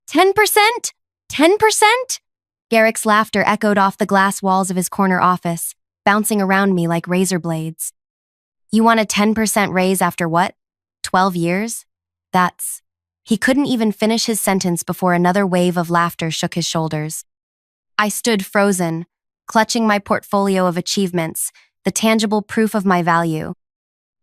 10%? 10%? Garrick's laughter echoed off the glass walls of his corner office, bouncing around me like razor blades. You want a 10% raise after what? 12 years? That's... He couldn't even finish his sentence before another wave of laughter shook his shoulders. I stood frozen, clutching my portfolio of achievements, the tangible proof of my value.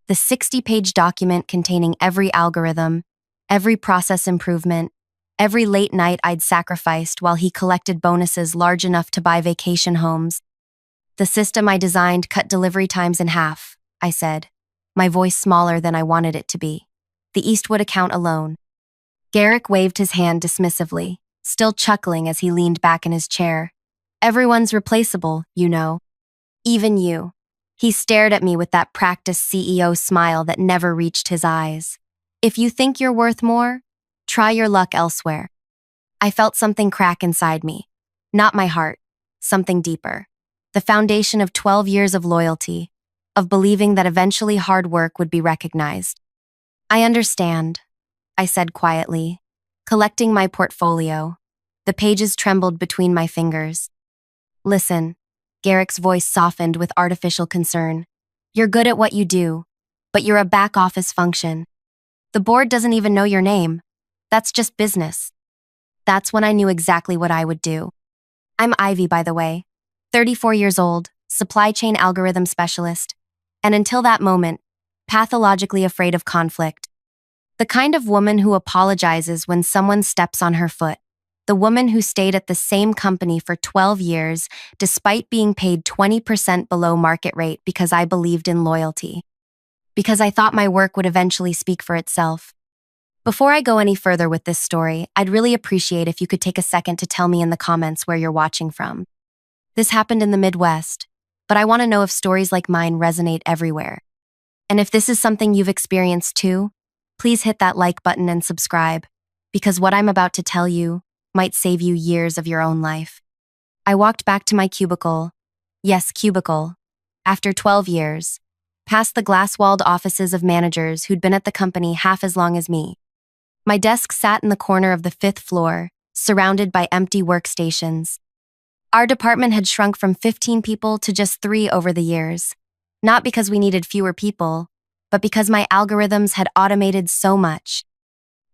The 60-page document containing every algorithm, every process improvement, every late night I'd sacrificed while he collected bonuses large enough to buy vacation homes. The system I designed cut delivery times in half, I said, my voice smaller than I wanted it to be. The Eastwood account alone. Garrick waved his hand dismissively, still chuckling as he leaned back in his chair. Everyone's replaceable, you know. Even you. He stared at me with that practiced CEO smile that never reached his eyes. If you think you're worth more, try your luck elsewhere. I felt something crack inside me. Not my heart, something deeper. The foundation of 12 years of loyalty, of believing that eventually hard work would be recognized. I understand, I said quietly, collecting my portfolio. The pages trembled between my fingers. Listen, Garrick's voice softened with artificial concern. You're good at what you do, but you're a back office function. The board doesn't even know your name. That's just business. That's when I knew exactly what I would do. I'm Ivy, by the way, 34 years old, supply chain algorithm specialist, and until that moment, pathologically afraid of conflict. The kind of woman who apologizes when someone steps on her foot. The woman who stayed at the same company for 12 years despite being paid 20% below market rate because I believed in loyalty. Because I thought my work would eventually speak for itself. Before I go any further with this story, I'd really appreciate if you could take a second to tell me in the comments where you're watching from. This happened in the Midwest, but I want to know if stories like mine resonate everywhere. And if this is something you've experienced too, please hit that like button and subscribe, because what I'm about to tell you might save you years of your own life. I walked back to my cubicle, yes, cubicle, after 12 years, past the glass-walled offices of managers who'd been at the company half as long as me. My desk sat in the corner of the 5th floor, surrounded by empty workstations. Our department had shrunk from 15 people to just 3 over the years, not because we needed fewer people, but because my algorithms had automated so much.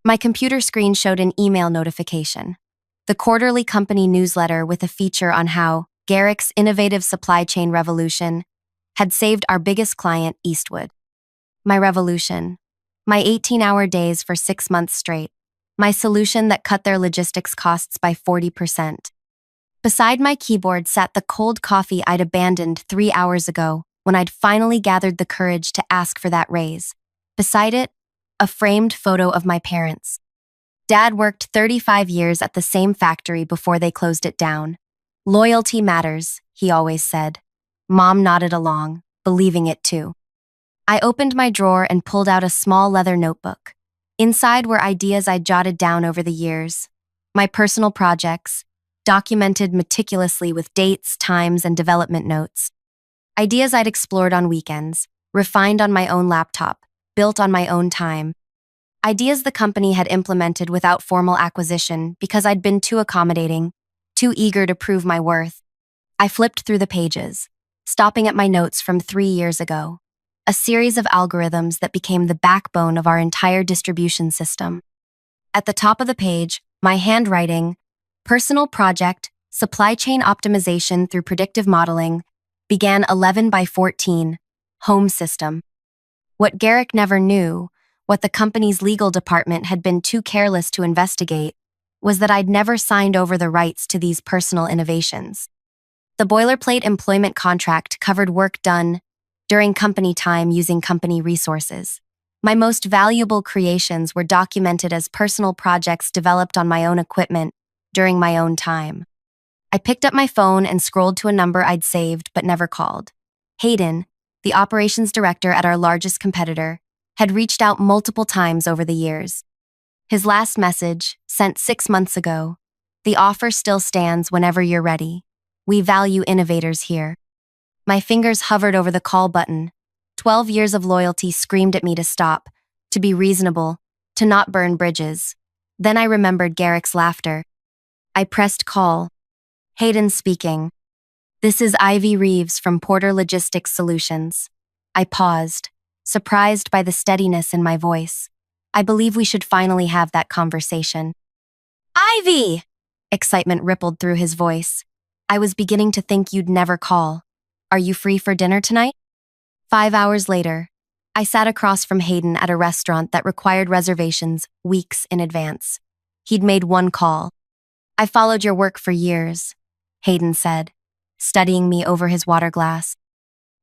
My computer screen showed an email notification, the quarterly company newsletter with a feature on how Garrick's innovative supply chain revolution had saved our biggest client, Eastwood. My revolution. My 18-hour days for 6 months straight. My solution that cut their logistics costs by 40%. Beside my keyboard sat the cold coffee I'd abandoned 3 hours ago when I'd finally gathered the courage to ask for that raise. Beside it, a framed photo of my parents. Dad worked 35 years at the same factory before they closed it down. Loyalty matters, he always said. Mom nodded along, believing it too. I opened my drawer and pulled out a small leather notebook. Inside were ideas I'd jotted down over the years. My personal projects, documented meticulously with dates, times, and development notes. Ideas I'd explored on weekends, refined on my own laptop, built on my own time. Ideas the company had implemented without formal acquisition because I'd been too accommodating, too eager to prove my worth. I flipped through the pages, stopping at my notes from 3 years ago. A series of algorithms that became the backbone of our entire distribution system. At the top of the page, my handwriting, personal project, supply chain optimization through predictive modeling, began 11 by 14, home system. What Garrick never knew, what the company's legal department had been too careless to investigate, was that I'd never signed over the rights to these personal innovations. The boilerplate employment contract covered work done during company time using company resources. My most valuable creations were documented as personal projects developed on my own equipment during my own time. I picked up my phone and scrolled to a number I'd saved but never called. Hayden, the operations director at our largest competitor, had reached out multiple times over the years. His last message, sent 6 months ago, "The offer still stands whenever you're ready. We value innovators here." My fingers hovered over the call button. 12 years of loyalty screamed at me to stop, to be reasonable, to not burn bridges. Then I remembered Garrick's laughter. I pressed call. Hayden speaking. This is Ivy Reeves from Porter Logistics Solutions. I paused, surprised by the steadiness in my voice. I believe we should finally have that conversation. Ivy! Excitement rippled through his voice. I was beginning to think you'd never call. Are you free for dinner tonight? 5 hours later, I sat across from Hayden at a restaurant that required reservations weeks in advance. He'd made one call. I followed your work for years, Hayden said, studying me over his water glass.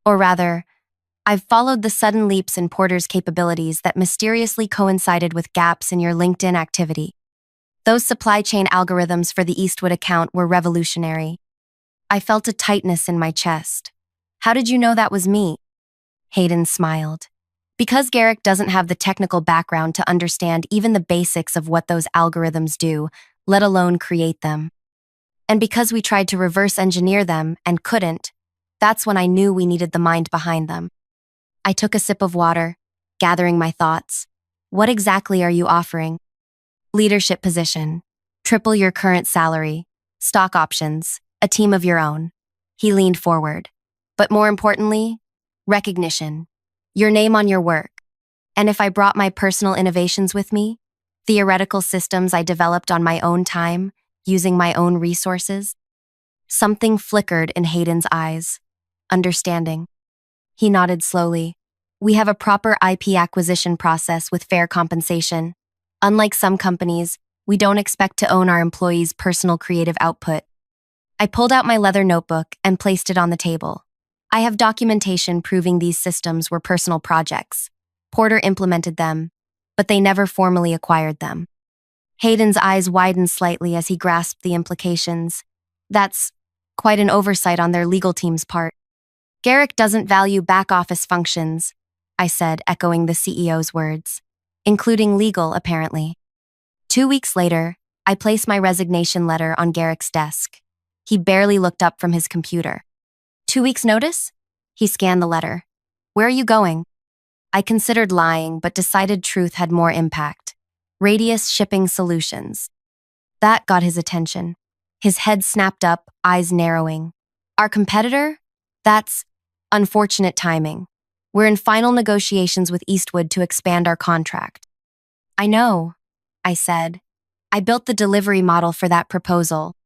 Or rather, I've followed the sudden leaps in Porter's capabilities that mysteriously coincided with gaps in your LinkedIn activity. Those supply chain algorithms for the Eastwood account were revolutionary. I felt a tightness in my chest. How did you know that was me? Hayden smiled. Because Garrick doesn't have the technical background to understand even the basics of what those algorithms do, let alone create them. And because we tried to reverse engineer them and couldn't, that's when I knew we needed the mind behind them. I took a sip of water, gathering my thoughts. What exactly are you offering? Leadership position, triple your current salary, stock options, a team of your own. He leaned forward. But more importantly, recognition. Your name on your work. And if I brought my personal innovations with me, theoretical systems I developed on my own time, using my own resources? Something flickered in Hayden's eyes. Understanding. He nodded slowly. We have a proper IP acquisition process with fair compensation. Unlike some companies, we don't expect to own our employees' personal creative output. I pulled out my leather notebook and placed it on the table. I have documentation proving these systems were personal projects. Porter implemented them, but they never formally acquired them. Hayden's eyes widened slightly as he grasped the implications. That's quite an oversight on their legal team's part. Garrick doesn't value back-office functions, I said, echoing the CEO's words. Including legal, apparently. 2 weeks later, I placed my resignation letter on Garrick's desk. He barely looked up from his computer. 2 weeks' notice? He scanned the letter. Where are you going? I considered lying, but decided truth had more impact. Radius Shipping Solutions. That got his attention. His head snapped up, eyes narrowing. Our competitor? That's unfortunate timing. We're in final negotiations with Eastwood to expand our contract. I know, I said. I built the delivery model for that proposal.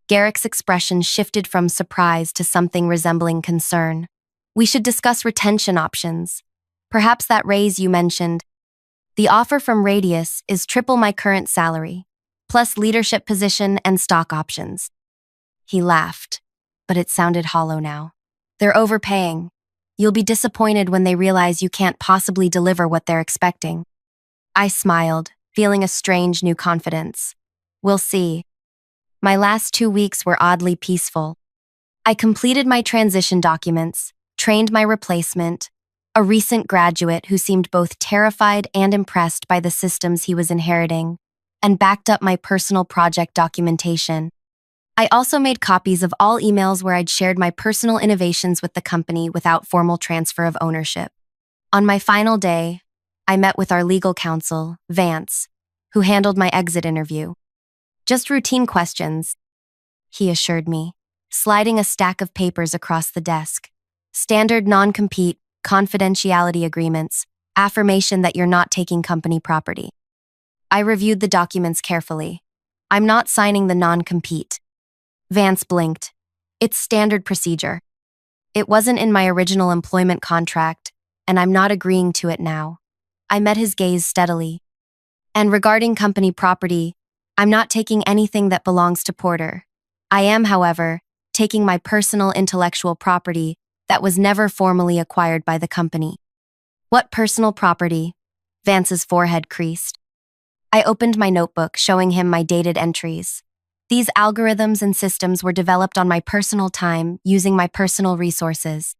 Garrick's expression shifted from surprise to something resembling concern. We should discuss retention options. Perhaps that raise you mentioned. The offer from Radius is triple my current salary, plus leadership position and stock options. He laughed, but it sounded hollow now. They're overpaying. You'll be disappointed when they realize you can't possibly deliver what they're expecting. I smiled, feeling a strange new confidence. We'll see. My last 2 weeks were oddly peaceful. I completed my transition documents, trained my replacement, a recent graduate who seemed both terrified and impressed by the systems he was inheriting, and backed up my personal project documentation. I also made copies of all emails where I'd shared my personal innovations with the company without formal transfer of ownership. On my final day, I met with our legal counsel, Vance, who handled my exit interview. Just routine questions, he assured me, sliding a stack of papers across the desk. Standard non-compete, confidentiality agreements, affirmation that you're not taking company property. I reviewed the documents carefully. I'm not signing the non-compete. Vance blinked. It's standard procedure. It wasn't in my original employment contract, and I'm not agreeing to it now. I met his gaze steadily. And regarding company property, I'm not taking anything that belongs to Porter. I am, however, taking my personal intellectual property that was never formally acquired by the company. What personal property? Vance's forehead creased. I opened my notebook, showing him my dated entries. These algorithms and systems were developed on my personal time, using my personal resources.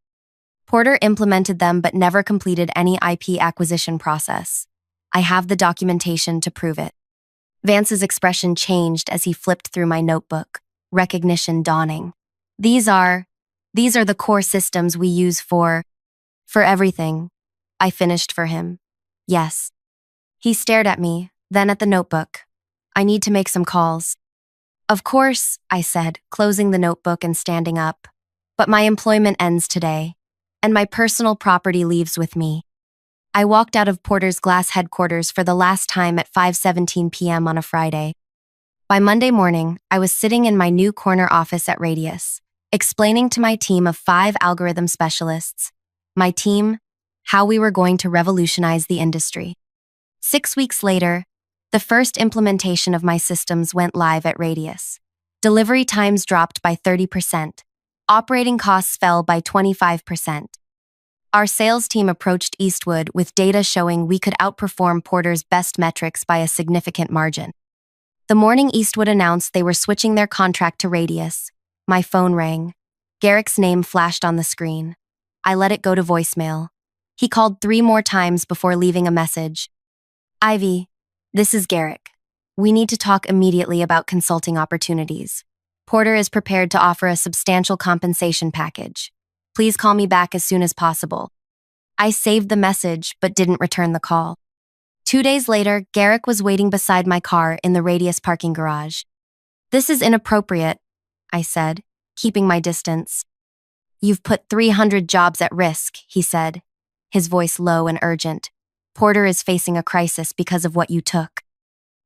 Porter implemented them but never completed any IP acquisition process. I have the documentation to prove it. Vance's expression changed as he flipped through my notebook, recognition dawning. These are the core systems we use for everything. I finished for him. Yes. He stared at me, then at the notebook. I need to make some calls. Of course, I said, closing the notebook and standing up. But my employment ends today, and my personal property leaves with me. I walked out of Porter's Glass headquarters for the last time at 5:17 p.m. on a Friday. By Monday morning, I was sitting in my new corner office at Radius, explaining to my team of 5 algorithm specialists, my team, how we were going to revolutionize the industry. 6 weeks later, the first implementation of my systems went live at Radius. Delivery times dropped by 30%. Operating costs fell by 25%. Our sales team approached Eastwood with data showing we could outperform Porter's best metrics by a significant margin. The morning Eastwood announced they were switching their contract to Radius, my phone rang. Garrick's name flashed on the screen. I let it go to voicemail. He called 3 more times before leaving a message. Ivy, this is Garrick. We need to talk immediately about consulting opportunities. Porter is prepared to offer a substantial compensation package. Please call me back as soon as possible. I saved the message but didn't return the call. 2 days later, Garrick was waiting beside my car in the Radius parking garage. This is inappropriate, I said, keeping my distance. You've put 300 jobs at risk, he said, his voice low and urgent. Porter is facing a crisis because of what you took.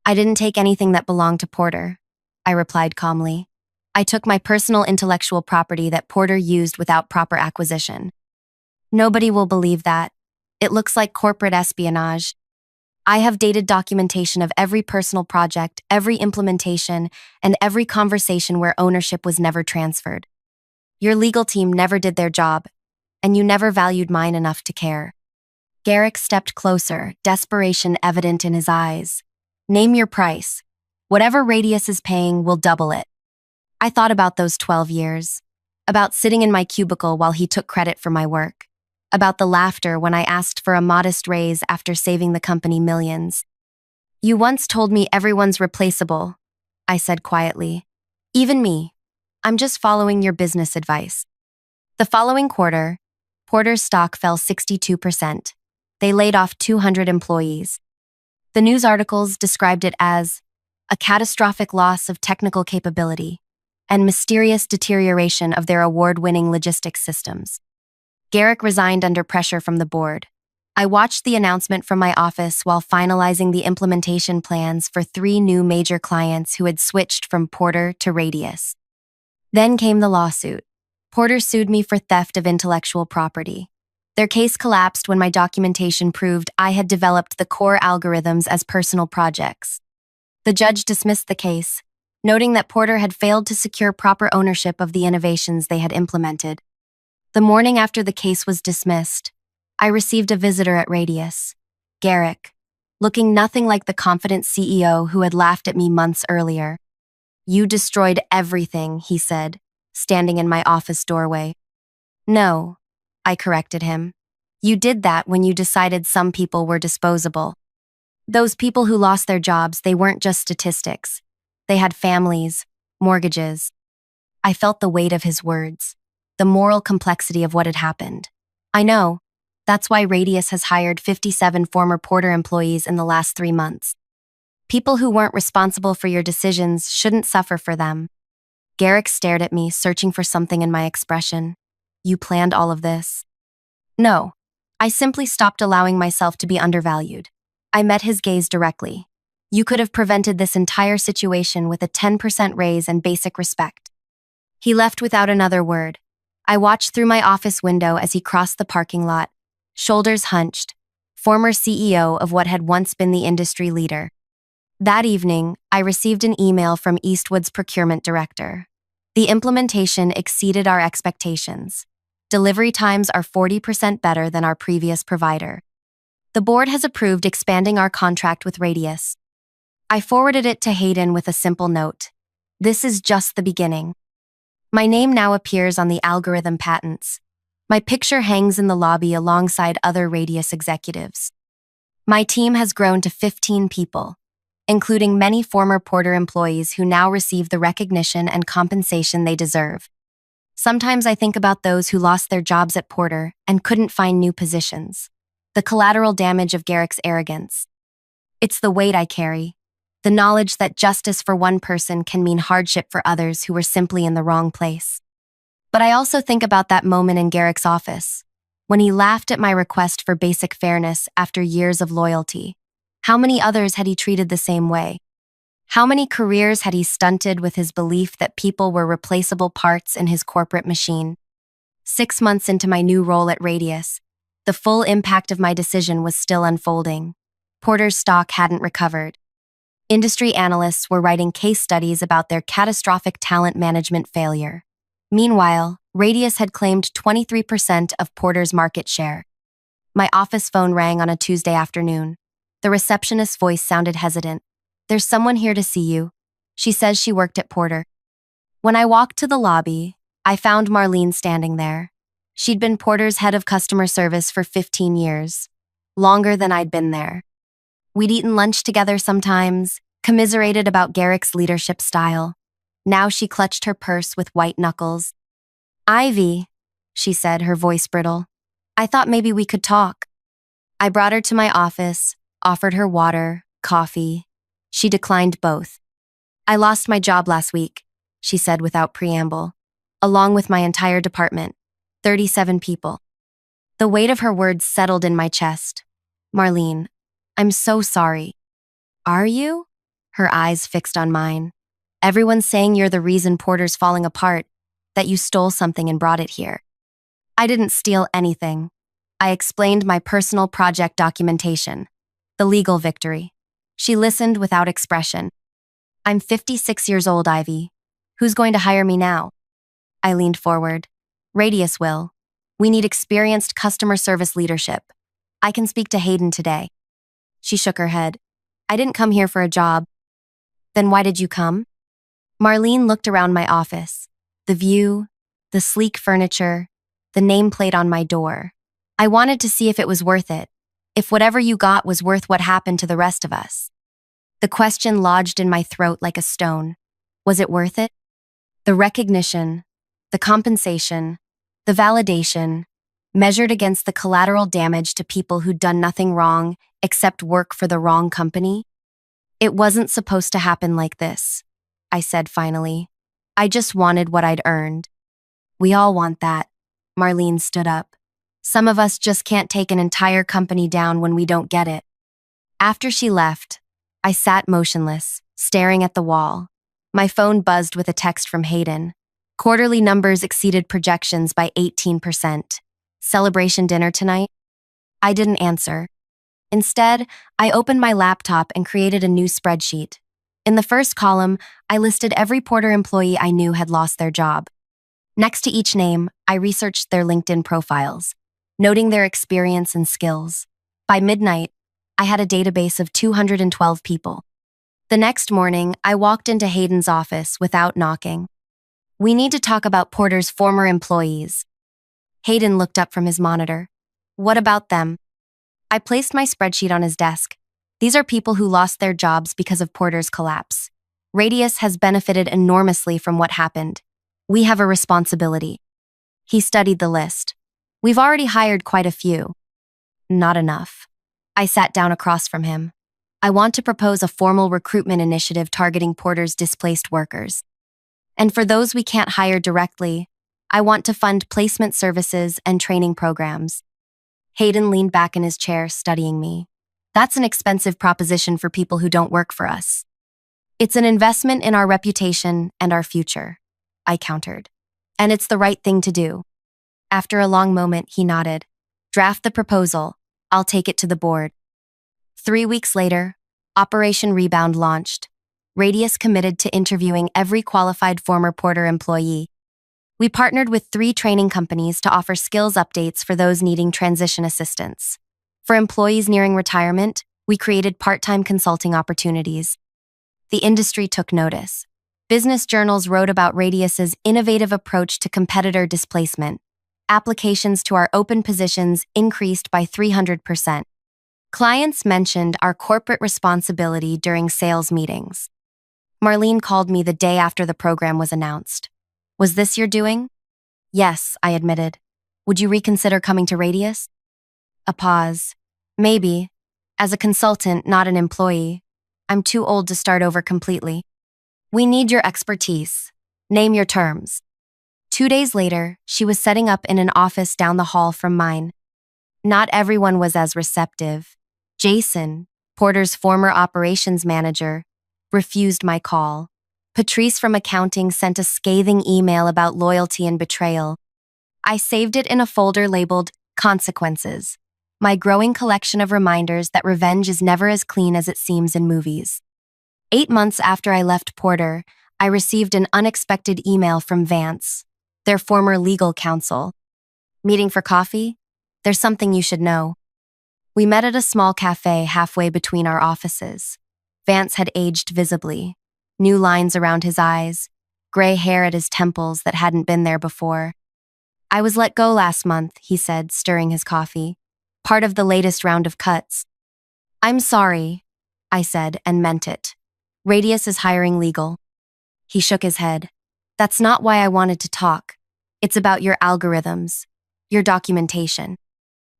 I didn't take anything that belonged to Porter, I replied calmly. I took my personal intellectual property that Porter used without proper acquisition. Nobody will believe that. It looks like corporate espionage. I have dated documentation of every personal project, every implementation, and every conversation where ownership was never transferred. Your legal team never did their job, and you never valued mine enough to care. Garrick stepped closer, desperation evident in his eyes. Name your price. Whatever Radius is paying, we'll double it. I thought about those 12 years, about sitting in my cubicle while he took credit for my work, about the laughter when I asked for a modest raise after saving the company millions. You once told me everyone's replaceable, I said quietly. Even me. I'm just following your business advice. The following quarter, Porter's stock fell 62%. They laid off 200 employees. The news articles described it as a catastrophic loss of technical capability and mysterious deterioration of their award-winning logistics systems. Garrick resigned under pressure from the board. I watched the announcement from my office while finalizing the implementation plans for 3 new major clients who had switched from Porter to Radius. Then came the lawsuit. Porter sued me for theft of intellectual property. Their case collapsed when my documentation proved I had developed the core algorithms as personal projects. The judge dismissed the case, noting that Porter had failed to secure proper ownership of the innovations they had implemented. The morning after the case was dismissed, I received a visitor at Radius, Garrick, looking nothing like the confident CEO who had laughed at me months earlier. You destroyed everything, he said, standing in my office doorway. No, I corrected him. You did that when you decided some people were disposable. Those people who lost their jobs, they weren't just statistics. They had families, mortgages. I felt the weight of his words, the moral complexity of what had happened. I know. That's why Radius has hired 57 former Porter employees in the last 3 months. People who weren't responsible for your decisions shouldn't suffer for them. Garrick stared at me, searching for something in my expression. You planned all of this? No. I simply stopped allowing myself to be undervalued. I met his gaze directly. You could have prevented this entire situation with a 10% raise and basic respect. He left without another word. I watched through my office window as he crossed the parking lot, shoulders hunched, former CEO of what had once been the industry leader. That evening, I received an email from Eastwood's procurement director. The implementation exceeded our expectations. Delivery times are 40% better than our previous provider. The board has approved expanding our contract with Radius. I forwarded it to Hayden with a simple note. This is just the beginning. My name now appears on the algorithm patents. My picture hangs in the lobby alongside other Radius executives. My team has grown to 15 people, including many former Porter employees who now receive the recognition and compensation they deserve. Sometimes I think about those who lost their jobs at Porter and couldn't find new positions. The collateral damage of Garrick's arrogance. It's the weight I carry, The knowledge that justice for one person can mean hardship for others who were simply in the wrong place. But I also think about that moment in Garrick's office, when he laughed at my request for basic fairness after years of loyalty. How many others had he treated the same way? How many careers had he stunted with his belief that people were replaceable parts in his corporate machine? 6 months into my new role at Radius, the full impact of my decision was still unfolding. Porter's stock hadn't recovered. Industry analysts were writing case studies about their catastrophic talent management failure. Meanwhile, Radius had claimed 23% of Porter's market share. My office phone rang on a Tuesday afternoon. The receptionist's voice sounded hesitant. "There's someone here to see you. She says she worked at Porter." When I walked to the lobby, I found Marlene standing there. She'd been Porter's head of customer service for 15 years, longer than I'd been there. We'd eaten lunch together sometimes, commiserated about Garrick's leadership style. Now she clutched her purse with white knuckles. "Ivy," she said, her voice brittle. "I thought maybe we could talk." I brought her to my office, offered her water, coffee. She declined both. "I lost my job last week," she said without preamble, "along with my entire department, 37 people." The weight of her words settled in my chest. "Marlene, I'm so sorry." "Are you?" Her eyes fixed on mine. "Everyone's saying you're the reason Porter's falling apart, that you stole something and brought it here." I didn't steal anything. I explained my personal project documentation, the legal victory. She listened without expression. "I'm 56 years old, Ivy. Who's going to hire me now?" I leaned forward. "Radius will. We need experienced customer service leadership. I can speak to Hayden today." She shook her head. "I didn't come here for a job." "Then why did you come?" Marlene looked around my office. The view, the sleek furniture, the nameplate on my door. "I wanted to see if it was worth it, if whatever you got was worth what happened to the rest of us." The question lodged in my throat like a stone. Was it worth it? The recognition, the compensation, the validation, measured against the collateral damage to people who'd done nothing wrong except work for the wrong company? "It wasn't supposed to happen like this," I said finally. "I just wanted what I'd earned." "We all want that." Marlene stood up. "Some of us just can't take an entire company down when we don't get it." After she left, I sat motionless, staring at the wall. My phone buzzed with a text from Hayden. Quarterly numbers exceeded projections by 18%. "Celebration dinner tonight?" I didn't answer. Instead, I opened my laptop and created a new spreadsheet. In the first column, I listed every Porter employee I knew had lost their job. Next to each name, I researched their LinkedIn profiles, noting their experience and skills. By midnight, I had a database of 212 people. The next morning, I walked into Hayden's office without knocking. "We need to talk about Porter's former employees." Hayden looked up from his monitor. "What about them?" I placed my spreadsheet on his desk. "These are people who lost their jobs because of Porter's collapse. Radius has benefited enormously from what happened. We have a responsibility." He studied the list. "We've already hired quite a few." "Not enough." I sat down across from him. "I want to propose a formal recruitment initiative targeting Porter's displaced workers. And for those we can't hire directly, I want to fund placement services and training programs." Hayden leaned back in his chair, studying me. "That's an expensive proposition for people who don't work for us." "It's an investment in our reputation and our future," I countered. "And it's the right thing to do." After a long moment, he nodded. "Draft the proposal. I'll take it to the board." 3 weeks later, Operation Rebound launched. Radius committed to interviewing every qualified former Porter employee. We partnered with 3 training companies to offer skills updates for those needing transition assistance. For employees nearing retirement, we created part-time consulting opportunities. The industry took notice. Business journals wrote about Radius's innovative approach to competitor displacement. Applications to our open positions increased by 300%. Clients mentioned our corporate responsibility during sales meetings. Marlene called me the day after the program was announced. "Was this your doing?" "Yes," I admitted. "Would you reconsider coming to Radius?" A pause. "Maybe. As a consultant, not an employee." I'm too old to start over completely. We need your expertise. Name your terms. 2 days later, she was setting up in an office down the hall from mine. Not everyone was as receptive. Jason, Porter's former operations manager, refused my call. Patrice from accounting sent a scathing email about loyalty and betrayal. I saved it in a folder labeled Consequences, my growing collection of reminders that revenge is never as clean as it seems in movies. 8 months after I left Porter, I received an unexpected email from Vance, their former legal counsel. Meeting for coffee? There's something you should know. We met at a small cafe halfway between our offices. Vance had aged visibly, new lines around his eyes, gray hair at his temples that hadn't been there before. I was let go last month, he said, stirring his coffee. Part of the latest round of cuts. I'm sorry, I said, and meant it. Radius is hiring legal. He shook his head. That's not why I wanted to talk. It's about your algorithms, your documentation.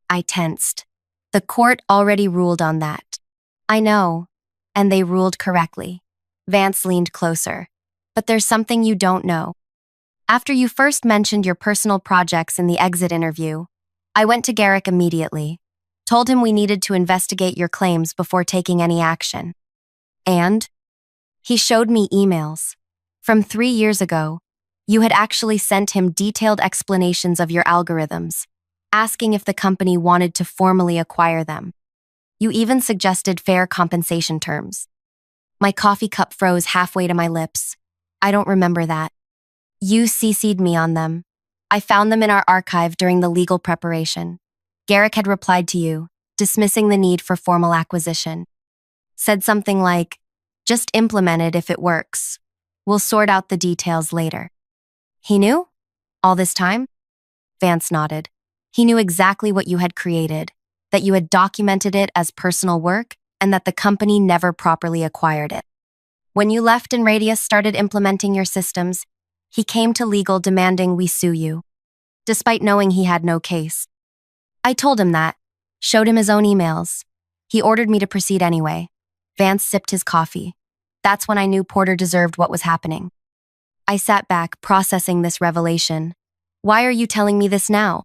I tensed. The court already ruled on that. I know, and they ruled correctly. Vance leaned closer. But there's something you don't know. After you first mentioned your personal projects in the exit interview, I went to Garrick immediately, told him we needed to investigate your claims before taking any action. And he showed me emails. From 3 years ago, you had actually sent him detailed explanations of your algorithms, asking if the company wanted to formally acquire them. You even suggested fair compensation terms. My coffee cup froze halfway to my lips. I don't remember that. You CC'd me on them. I found them in our archive during the legal preparation. Garrick had replied to you, dismissing the need for formal acquisition. Said something like, just implement it if it works. We'll sort out the details later. He knew? All this time? Vance nodded. He knew exactly what you had created, that you had documented it as personal work, and that the company never properly acquired it. When you left and Radius started implementing your systems, he came to legal demanding we sue you, despite knowing he had no case. I told him that, showed him his own emails. He ordered me to proceed anyway. Vance sipped his coffee. That's when I knew Porter deserved what was happening. I sat back, processing this revelation. Why are you telling me this now?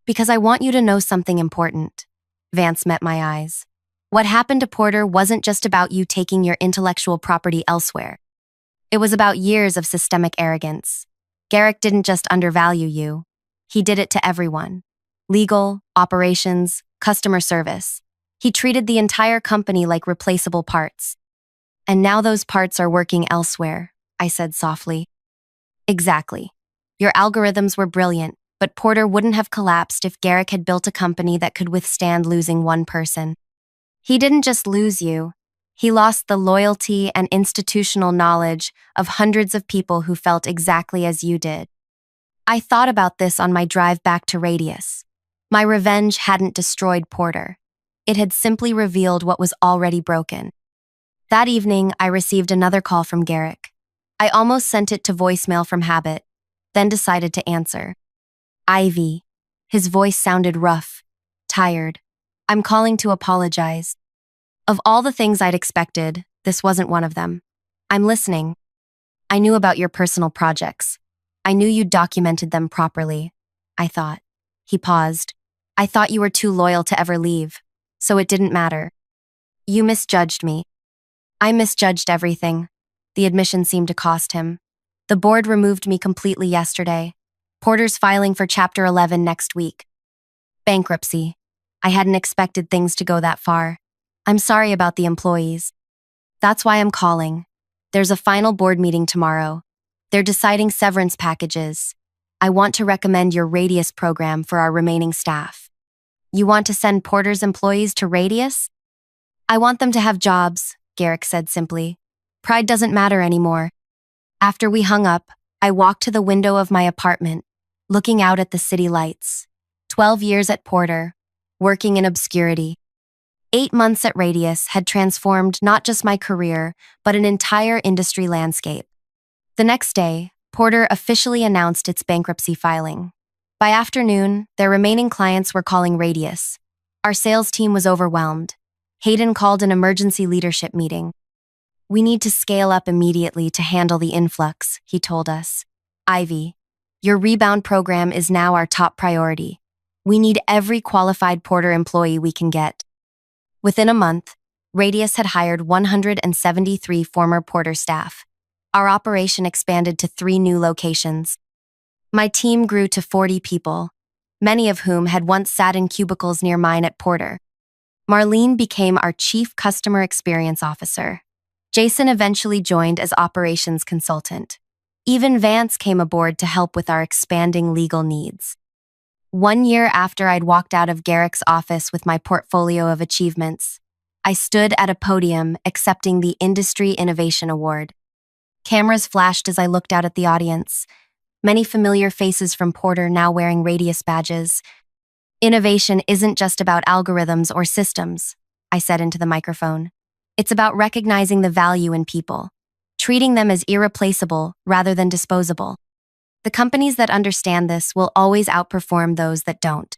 Because I want you to know something important. Vance met my eyes. What happened to Porter wasn't just about you taking your intellectual property elsewhere. It was about years of systemic arrogance. Garrick didn't just undervalue you. He did it to everyone. Legal, operations, customer service. He treated the entire company like replaceable parts. And now those parts are working elsewhere, I said softly. Exactly. Your algorithms were brilliant, but Porter wouldn't have collapsed if Garrick had built a company that could withstand losing one person. He didn't just lose you. He lost the loyalty and institutional knowledge of hundreds of people who felt exactly as you did. I thought about this on my drive back to Radius. My revenge hadn't destroyed Porter. It had simply revealed what was already broken. That evening, I received another call from Garrick. I almost sent it to voicemail from habit, then decided to answer. Ivy. His voice sounded rough, tired. I'm calling to apologize. Of all the things I'd expected, this wasn't one of them. I'm listening. I knew about your personal projects. I knew you'd documented them properly, I thought. He paused. I thought you were too loyal to ever leave, so it didn't matter. You misjudged me. I misjudged everything. The admission seemed to cost him. The board removed me completely yesterday. Porter's filing for Chapter 11 next week. Bankruptcy. I hadn't expected things to go that far. I'm sorry about the employees. That's why I'm calling. There's a final board meeting tomorrow. They're deciding severance packages. I want to recommend your Radius program for our remaining staff. You want to send Porter's employees to Radius? I want them to have jobs, Garrick said simply. Pride doesn't matter anymore. After we hung up, I walked to the window of my apartment, looking out at the city lights. 12 years at Porter, working in obscurity. 8 months at Radius had transformed not just my career, but an entire industry landscape. The next day, Porter officially announced its bankruptcy filing. By afternoon, their remaining clients were calling Radius. Our sales team was overwhelmed. Hayden called an emergency leadership meeting. We need to scale up immediately to handle the influx, he told us. Ivy, your rebound program is now our top priority. We need every qualified Porter employee we can get. Within a month, Radius had hired 173 former Porter staff. Our operation expanded to 3 new locations. My team grew to 40 people, many of whom had once sat in cubicles near mine at Porter. Marlene became our chief customer experience officer. Jason eventually joined as operations consultant. Even Vance came aboard to help with our expanding legal needs. 1 year after I'd walked out of Garrick's office with my portfolio of achievements, I stood at a podium accepting the Industry Innovation Award. Cameras flashed as I looked out at the audience, many familiar faces from Porter now wearing Radius badges. Innovation isn't just about algorithms or systems, I said into the microphone. It's about recognizing the value in people, treating them as irreplaceable rather than disposable. The companies that understand this will always outperform those that don't.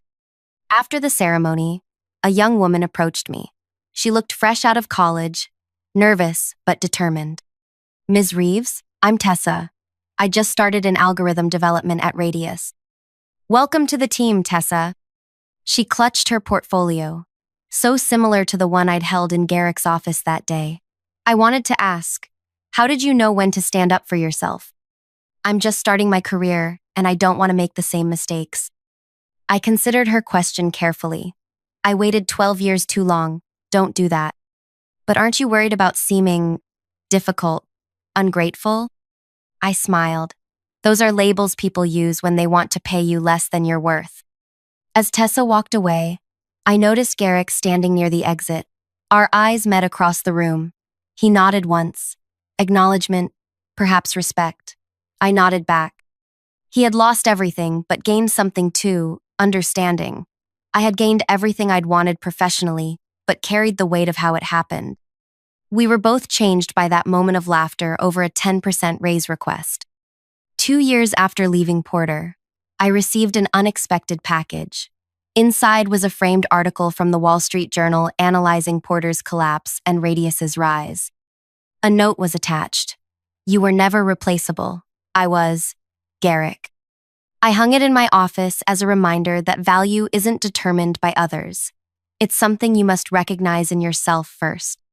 After the ceremony, a young woman approached me. She looked fresh out of college, nervous but determined. Ms. Reeves, I'm Tessa. I just started in algorithm development at Radius. Welcome to the team, Tessa. She clutched her portfolio, so similar to the one I'd held in Garrick's office that day. I wanted to ask, how did you know when to stand up for yourself? I'm just starting my career, and I don't want to make the same mistakes. I considered her question carefully. I waited 12 years too long. Don't do that. But aren't you worried about seeming difficult, ungrateful? I smiled. Those are labels people use when they want to pay you less than you're worth. As Tessa walked away, I noticed Garrick standing near the exit. Our eyes met across the room. He nodded once. Acknowledgement, perhaps respect. I nodded back. He had lost everything, but gained something too, understanding. I had gained everything I'd wanted professionally, but carried the weight of how it happened. We were both changed by that moment of laughter over a 10% raise request. 2 years after leaving Porter, I received an unexpected package. Inside was a framed article from the Wall Street Journal analyzing Porter's collapse and Radius's rise. A note was attached. You were never replaceable. I was Garrick. I hung it in my office as a reminder that value isn't determined by others. It's something you must recognize in yourself first.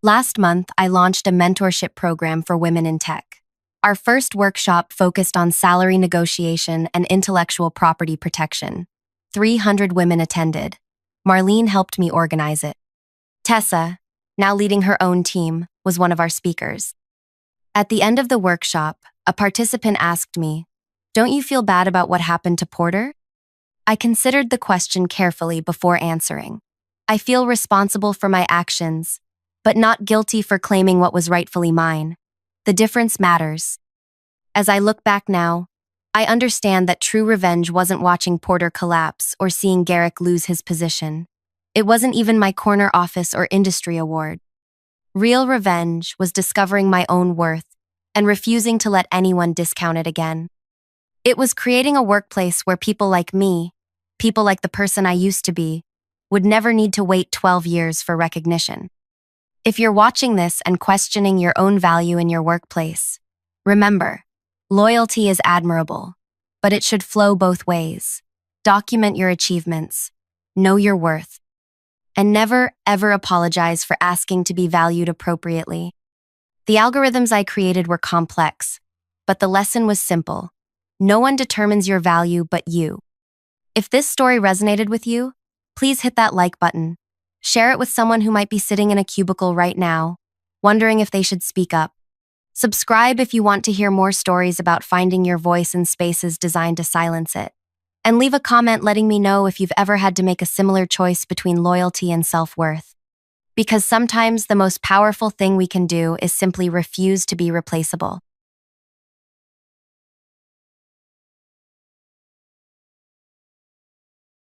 Last month, I launched a mentorship program for women in tech. Our first workshop focused on salary negotiation and intellectual property protection. 300 women attended. Marlene helped me organize it. Tessa, now leading her own team, was one of our speakers. At the end of the workshop, a participant asked me, "Don't you feel bad about what happened to Porter?" I considered the question carefully before answering. I feel responsible for my actions, but not guilty for claiming what was rightfully mine. The difference matters. As I look back now, I understand that true revenge wasn't watching Porter collapse or seeing Garrick lose his position. It wasn't even my corner office or industry award. Real revenge was discovering my own worth and refusing to let anyone discount it again. It was creating a workplace where people like me, people like the person I used to be, would never need to wait 12 years for recognition. If you're watching this and questioning your own value in your workplace, remember, loyalty is admirable, but it should flow both ways. Document your achievements, know your worth, and never, ever apologize for asking to be valued appropriately. The algorithms I created were complex, but the lesson was simple. No one determines your value but you. If this story resonated with you, please hit that like button. Share it with someone who might be sitting in a cubicle right now, wondering if they should speak up. Subscribe if you want to hear more stories about finding your voice in spaces designed to silence it. And leave a comment letting me know if you've ever had to make a similar choice between loyalty and self-worth. Because sometimes the most powerful thing we can do is simply refuse to be replaceable.